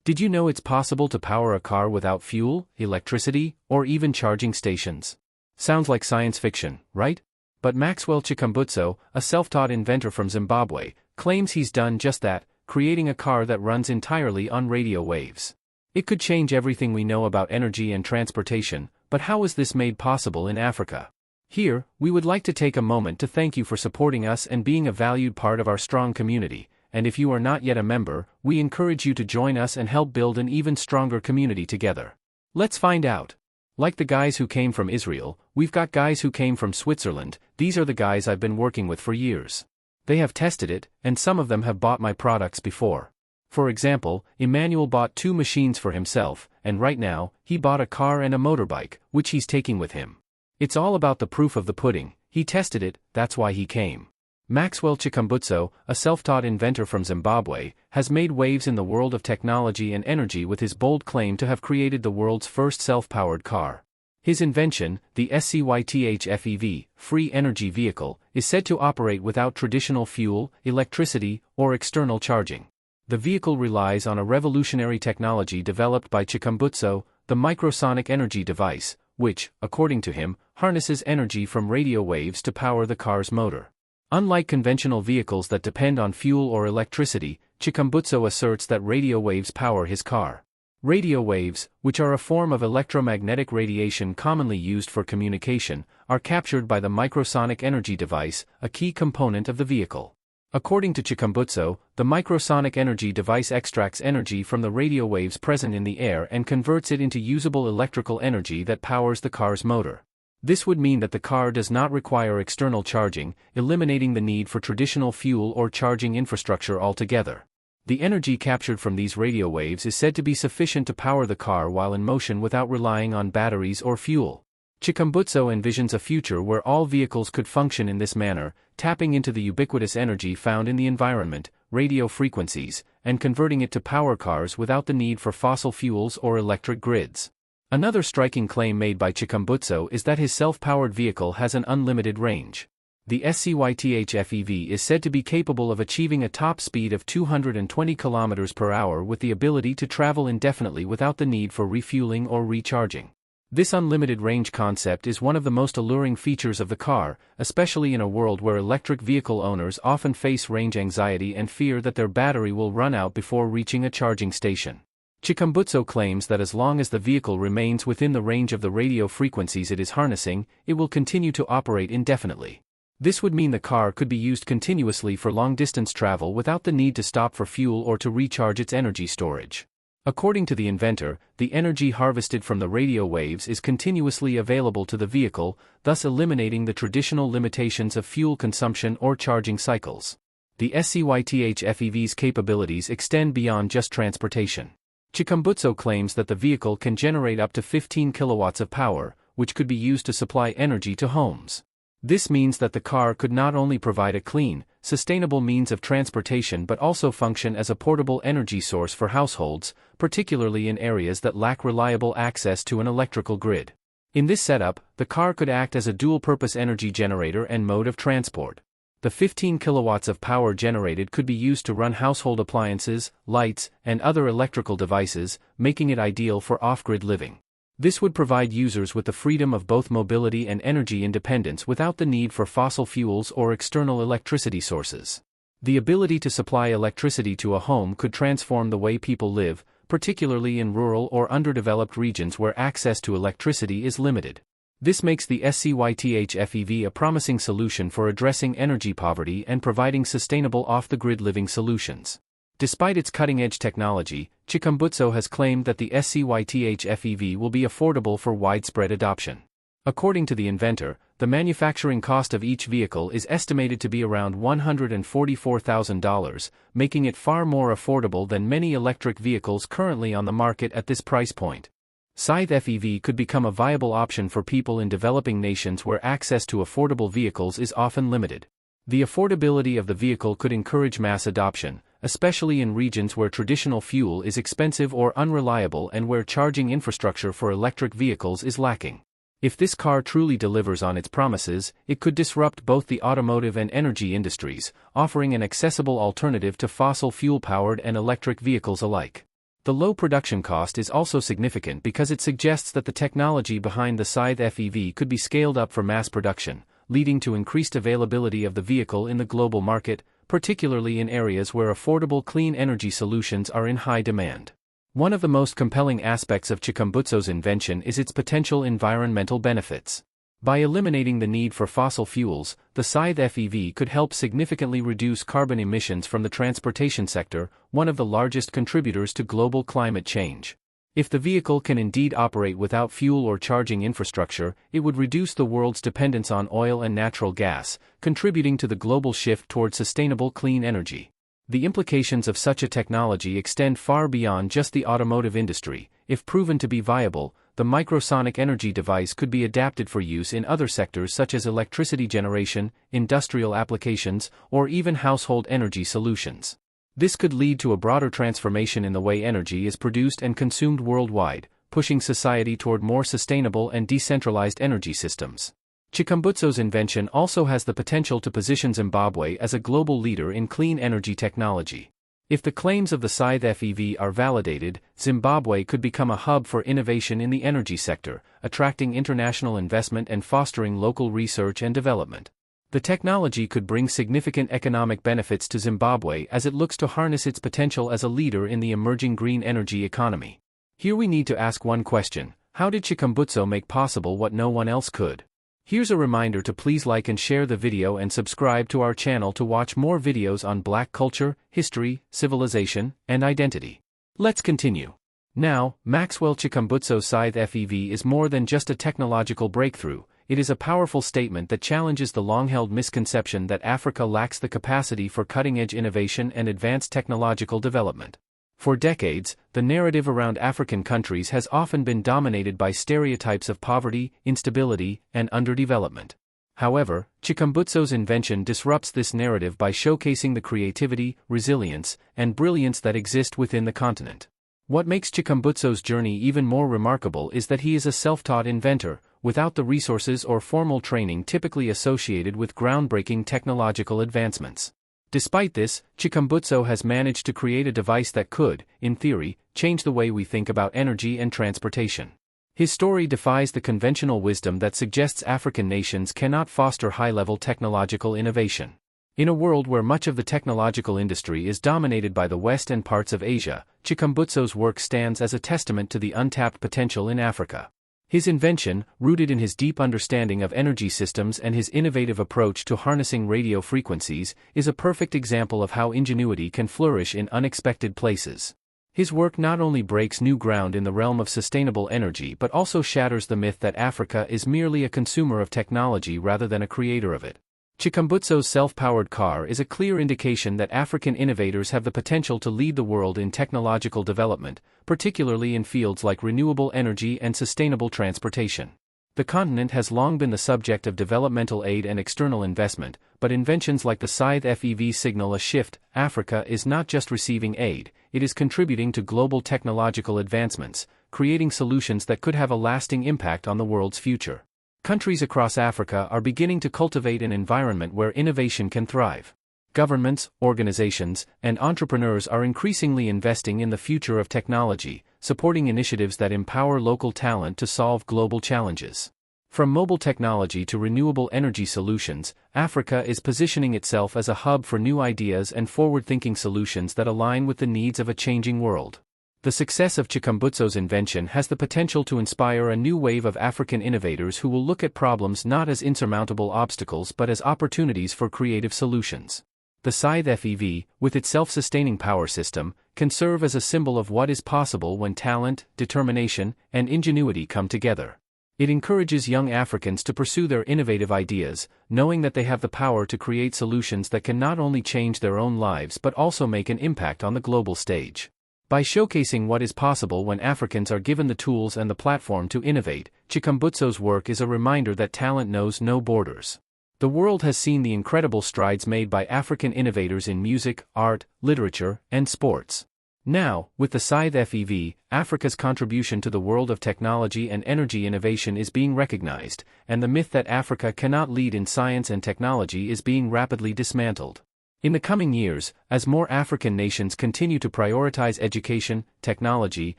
Did you know it's possible to power a car without fuel, electricity, or even charging stations? Sounds like science fiction, right? But Maxwell Chikumbutso, a self-taught inventor from Zimbabwe, claims he's done just that, creating a car that runs entirely on radio waves. It could change everything we know about energy and transportation, but how is this made possible in Africa? Here, we would like to take a moment to thank you for supporting us and being a valued part of our strong community. And if you are not yet a member, we encourage you to join us and help build an even stronger community together. Let's find out. Like the guys who came from Israel, we've got guys who came from Switzerland. These are the guys I've been working with for years. They have tested it, and some of them have bought my products before. For example, Emmanuel bought 2 machines for himself, and right now, he bought a car and a motorbike, which he's taking with him. It's all about the proof of the pudding. He tested it, that's why he came. Maxwell Chikumbutso, a self-taught inventor from Zimbabwe, has made waves in the world of technology and energy with his bold claim to have created the world's first self-powered car. His invention, the SCYTHFEV, free energy vehicle, is said to operate without traditional fuel, electricity, or external charging. The vehicle relies on a revolutionary technology developed by Chikumbutso, the microsonic energy device, which, according to him, harnesses energy from radio waves to power the car's motor. Unlike conventional vehicles that depend on fuel or electricity, Chikumbutso asserts that radio waves power his car. Radio waves, which are a form of electromagnetic radiation commonly used for communication, are captured by the microsonic energy device, a key component of the vehicle. According to Chikumbutso, the microsonic energy device extracts energy from the radio waves present in the air and converts it into usable electrical energy that powers the car's motor. This would mean that the car does not require external charging, eliminating the need for traditional fuel or charging infrastructure altogether. The energy captured from these radio waves is said to be sufficient to power the car while in motion without relying on batteries or fuel. Chikumbutso envisions a future where all vehicles could function in this manner, tapping into the ubiquitous energy found in the environment, radio frequencies, and converting it to power cars without the need for fossil fuels or electric grids. Another striking claim made by Chikumbutso is that his self-powered vehicle has an unlimited range. The SCYTHFEV is said to be capable of achieving a top speed of 220 km per hour with the ability to travel indefinitely without the need for refueling or recharging. This unlimited range concept is one of the most alluring features of the car, especially in a world where electric vehicle owners often face range anxiety and fear that their battery will run out before reaching a charging station. Chikumbutso claims that as long as the vehicle remains within the range of the radio frequencies it is harnessing, it will continue to operate indefinitely. This would mean the car could be used continuously for long-distance travel without the need to stop for fuel or to recharge its energy storage. According to the inventor, the energy harvested from the radio waves is continuously available to the vehicle, thus eliminating the traditional limitations of fuel consumption or charging cycles. The SCYTHFEV's capabilities extend beyond just transportation. Chikumbutso claims that the vehicle can generate up to 15 kilowatts of power, which could be used to supply energy to homes. This means that the car could not only provide a clean, sustainable means of transportation but also function as a portable energy source for households, particularly in areas that lack reliable access to an electrical grid. In this setup, the car could act as a dual-purpose energy generator and mode of transport. The 15 kilowatts of power generated could be used to run household appliances, lights, and other electrical devices, making it ideal for off-grid living. This would provide users with the freedom of both mobility and energy independence without the need for fossil fuels or external electricity sources. The ability to supply electricity to a home could transform the way people live, particularly in rural or underdeveloped regions where access to electricity is limited. This makes the SCYTHFEV a promising solution for addressing energy poverty and providing sustainable off-the-grid living solutions. Despite its cutting-edge technology, Chikumbutso has claimed that the SCYTHFEV will be affordable for widespread adoption. According to the inventor, the manufacturing cost of each vehicle is estimated to be around $144,000, making it far more affordable than many electric vehicles currently on the market at this price point. Scythe FEV could become a viable option for people in developing nations where access to affordable vehicles is often limited. The affordability of the vehicle could encourage mass adoption, especially in regions where traditional fuel is expensive or unreliable and where charging infrastructure for electric vehicles is lacking. If this car truly delivers on its promises, it could disrupt both the automotive and energy industries, offering an accessible alternative to fossil fuel-powered and electric vehicles alike. The low production cost is also significant because it suggests that the technology behind the Scythe FEV could be scaled up for mass production, leading to increased availability of the vehicle in the global market, particularly in areas where affordable clean energy solutions are in high demand. One of the most compelling aspects of Chikumbutso's invention is its potential environmental benefits. By eliminating the need for fossil fuels, the Scythe FEV could help significantly reduce carbon emissions from the transportation sector, one of the largest contributors to global climate change. If the vehicle can indeed operate without fuel or charging infrastructure, it would reduce the world's dependence on oil and natural gas, contributing to the global shift toward sustainable clean energy. The implications of such a technology extend far beyond just the automotive industry. If proven to be viable, the microsonic energy device could be adapted for use in other sectors such as electricity generation, industrial applications, or even household energy solutions. This could lead to a broader transformation in the way energy is produced and consumed worldwide, pushing society toward more sustainable and decentralized energy systems. Chikumbutso's invention also has the potential to position Zimbabwe as a global leader in clean energy technology. If the claims of the Scythe FEV are validated, Zimbabwe could become a hub for innovation in the energy sector, attracting international investment and fostering local research and development. The technology could bring significant economic benefits to Zimbabwe as it looks to harness its potential as a leader in the emerging green energy economy. Here we need to ask one question: how did Chikumbutso make possible what no one else could? Here's a reminder to please like and share the video and subscribe to our channel to watch more videos on Black culture, history, civilization, and identity. Let's continue. Now, Maxwell Chikumbutso's Scythe FEV is more than just a technological breakthrough. It is a powerful statement that challenges the long-held misconception that Africa lacks the capacity for cutting-edge innovation and advanced technological development. For decades, the narrative around African countries has often been dominated by stereotypes of poverty, instability, and underdevelopment. However, Chikumbutso's invention disrupts this narrative by showcasing the creativity, resilience, and brilliance that exist within the continent. What makes Chikumbutso's journey even more remarkable is that he is a self-taught inventor, without the resources or formal training typically associated with groundbreaking technological advancements. Despite this, Chikumbutso has managed to create a device that could, in theory, change the way we think about energy and transportation. His story defies the conventional wisdom that suggests African nations cannot foster high-level technological innovation. In a world where much of the technological industry is dominated by the West and parts of Asia, Chikumbutso's work stands as a testament to the untapped potential in Africa. His invention, rooted in his deep understanding of energy systems and his innovative approach to harnessing radio frequencies, is a perfect example of how ingenuity can flourish in unexpected places. His work not only breaks new ground in the realm of sustainable energy but also shatters the myth that Africa is merely a consumer of technology rather than a creator of it. Chikumbutso's self-powered car is a clear indication that African innovators have the potential to lead the world in technological development, particularly in fields like renewable energy and sustainable transportation. The continent has long been the subject of developmental aid and external investment, but inventions like the Scythe FEV signal a shift. Africa is not just receiving aid, it is contributing to global technological advancements, creating solutions that could have a lasting impact on the world's future. Countries across Africa are beginning to cultivate an environment where innovation can thrive. Governments, organizations, and entrepreneurs are increasingly investing in the future of technology, supporting initiatives that empower local talent to solve global challenges. From mobile technology to renewable energy solutions, Africa is positioning itself as a hub for new ideas and forward-thinking solutions that align with the needs of a changing world. The success of Chikumbutso's invention has the potential to inspire a new wave of African innovators who will look at problems not as insurmountable obstacles but as opportunities for creative solutions. The Scythe FEV, with its self-sustaining power system, can serve as a symbol of what is possible when talent, determination, and ingenuity come together. It encourages young Africans to pursue their innovative ideas, knowing that they have the power to create solutions that can not only change their own lives but also make an impact on the global stage. By showcasing what is possible when Africans are given the tools and the platform to innovate, Chikumbutso's work is a reminder that talent knows no borders. The world has seen the incredible strides made by African innovators in music, art, literature, and sports. Now, with the Scythe FEV, Africa's contribution to the world of technology and energy innovation is being recognized, and the myth that Africa cannot lead in science and technology is being rapidly dismantled. In the coming years, as more African nations continue to prioritize education, technology,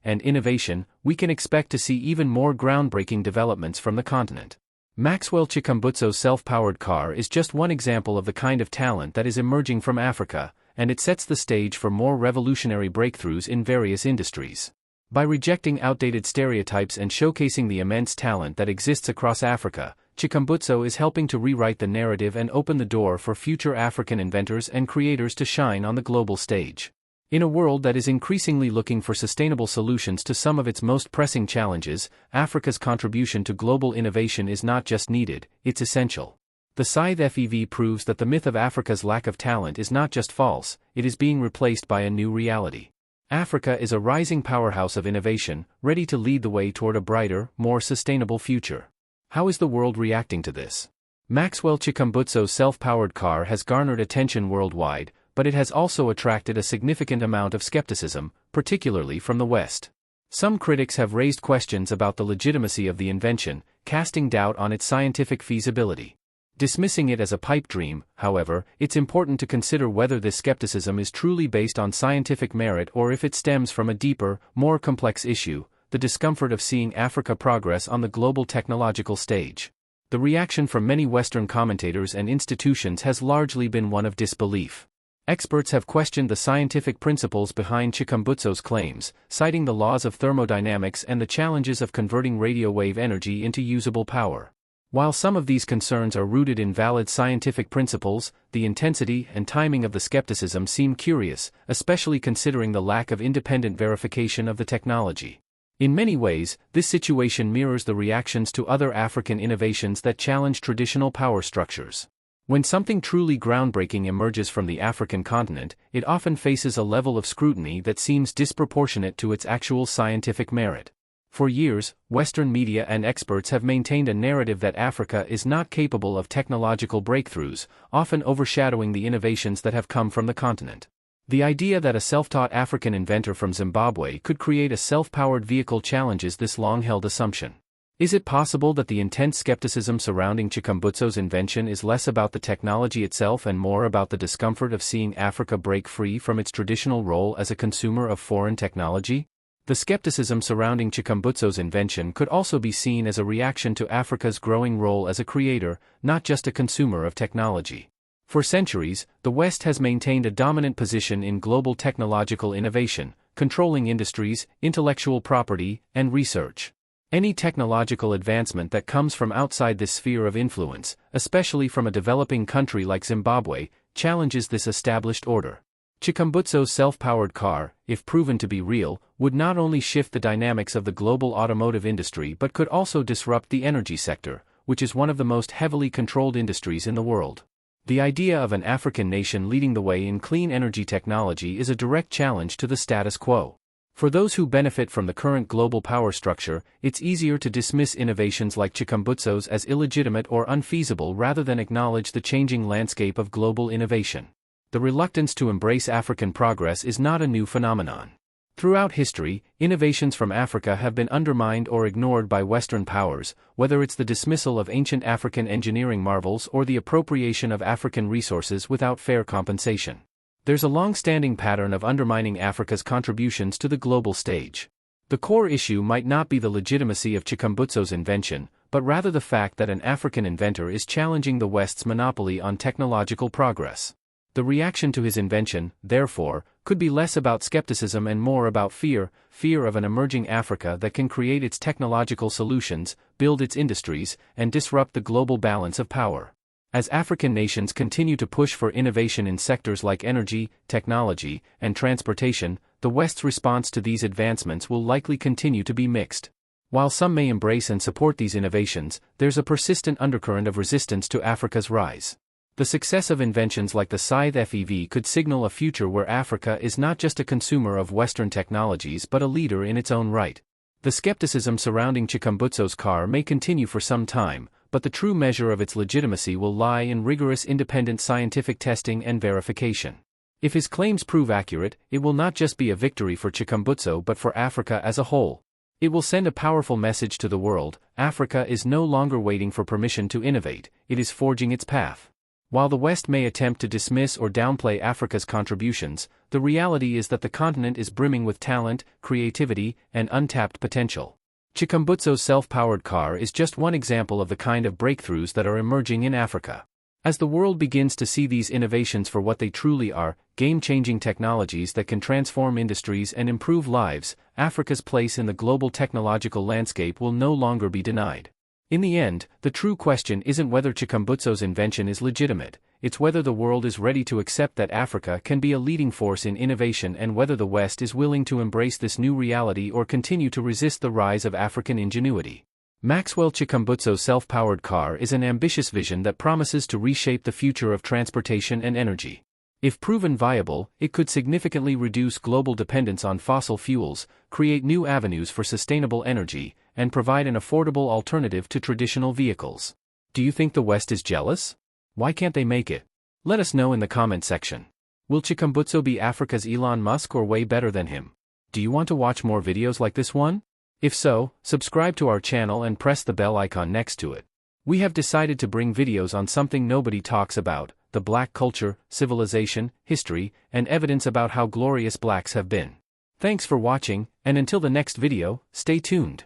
and innovation, we can expect to see even more groundbreaking developments from the continent. Maxwell Chikumbutso's self-powered car is just one example of the kind of talent that is emerging from Africa, and it sets the stage for more revolutionary breakthroughs in various industries. By rejecting outdated stereotypes and showcasing the immense talent that exists across Africa, Chikumbutso is helping to rewrite the narrative and open the door for future African inventors and creators to shine on the global stage. In a world that is increasingly looking for sustainable solutions to some of its most pressing challenges, Africa's contribution to global innovation is not just needed, it's essential. The Scythe FEV proves that the myth of Africa's lack of talent is not just false, it is being replaced by a new reality. Africa is a rising powerhouse of innovation, ready to lead the way toward a brighter, more sustainable future. How is the world reacting to this? Maxwell Chikumbutso's self-powered car has garnered attention worldwide, but it has also attracted a significant amount of skepticism, particularly from the West. Some critics have raised questions about the legitimacy of the invention, casting doubt on its scientific feasibility. Dismissing it as a pipe dream, however, it's important to consider whether this skepticism is truly based on scientific merit or if it stems from a deeper, more complex issue: the discomfort of seeing Africa progress on the global technological stage. The reaction from many Western commentators and institutions has largely been one of disbelief. Experts have questioned the scientific principles behind Chikumbutso's claims, citing the laws of thermodynamics and the challenges of converting radio wave energy into usable power. While some of these concerns are rooted in valid scientific principles, the intensity and timing of the skepticism seem curious, especially considering the lack of independent verification of the technology. In many ways, this situation mirrors the reactions to other African innovations that challenge traditional power structures. When something truly groundbreaking emerges from the African continent, it often faces a level of scrutiny that seems disproportionate to its actual scientific merit. For years, Western media and experts have maintained a narrative that Africa is not capable of technological breakthroughs, often overshadowing the innovations that have come from the continent. The idea that a self-taught African inventor from Zimbabwe could create a self-powered vehicle challenges this long-held assumption. Is it possible that the intense skepticism surrounding Chikumbutso's invention is less about the technology itself and more about the discomfort of seeing Africa break free from its traditional role as a consumer of foreign technology? The skepticism surrounding Chikumbutso's invention could also be seen as a reaction to Africa's growing role as a creator, not just a consumer of technology. For centuries, the West has maintained a dominant position in global technological innovation, controlling industries, intellectual property, and research. Any technological advancement that comes from outside this sphere of influence, especially from a developing country like Zimbabwe, challenges this established order. Chikumbutso's self-powered car, if proven to be real, would not only shift the dynamics of the global automotive industry but could also disrupt the energy sector, which is one of the most heavily controlled industries in the world. The idea of an African nation leading the way in clean energy technology is a direct challenge to the status quo. For those who benefit from the current global power structure, it's easier to dismiss innovations like Chikumbutso's as illegitimate or unfeasible rather than acknowledge the changing landscape of global innovation. The reluctance to embrace African progress is not a new phenomenon. Throughout history, innovations from Africa have been undermined or ignored by Western powers, whether it's the dismissal of ancient African engineering marvels or the appropriation of African resources without fair compensation. There's a long-standing pattern of undermining Africa's contributions to the global stage. The core issue might not be the legitimacy of Chikumbutso's invention, but rather the fact that an African inventor is challenging the West's monopoly on technological progress. The reaction to his invention, therefore, could be less about skepticism and more about fear of an emerging Africa that can create its technological solutions, build its industries, and disrupt the global balance of power. As African nations continue to push for innovation in sectors like energy, technology, and transportation, the West's response to these advancements will likely continue to be mixed. While some may embrace and support these innovations, there's a persistent undercurrent of resistance to Africa's rise. The success of inventions like the Scythe FEV could signal a future where Africa is not just a consumer of Western technologies but a leader in its own right. The skepticism surrounding Chikumbutso's car may continue for some time, but the true measure of its legitimacy will lie in rigorous independent scientific testing and verification. If his claims prove accurate, it will not just be a victory for Chikumbutso but for Africa as a whole. It will send a powerful message to the world: Africa is no longer waiting for permission to innovate, it is forging its path. While the West may attempt to dismiss or downplay Africa's contributions, the reality is that the continent is brimming with talent, creativity, and untapped potential. Chikumbutso's self-powered car is just one example of the kind of breakthroughs that are emerging in Africa. As the world begins to see these innovations for what they truly are, game-changing technologies that can transform industries and improve lives, Africa's place in the global technological landscape will no longer be denied. In the end, the true question isn't whether Chikumbutso's invention is legitimate, it's whether the world is ready to accept that Africa can be a leading force in innovation and whether the West is willing to embrace this new reality or continue to resist the rise of African ingenuity. Maxwell Chikumbutso's self-powered car is an ambitious vision that promises to reshape the future of transportation and energy. If proven viable, it could significantly reduce global dependence on fossil fuels, create new avenues for sustainable energy, and provide an affordable alternative to traditional vehicles. Do you think the West is jealous? Why can't they make it? Let us know in the comment section. Will Chikumbutso be Africa's Elon Musk or way better than him? Do you want to watch more videos like this one? If so, subscribe to our channel and press the bell icon next to it. We have decided to bring videos on something nobody talks about, the black culture, civilization, history, and evidence about how glorious blacks have been. Thanks for watching, and until the next video, stay tuned.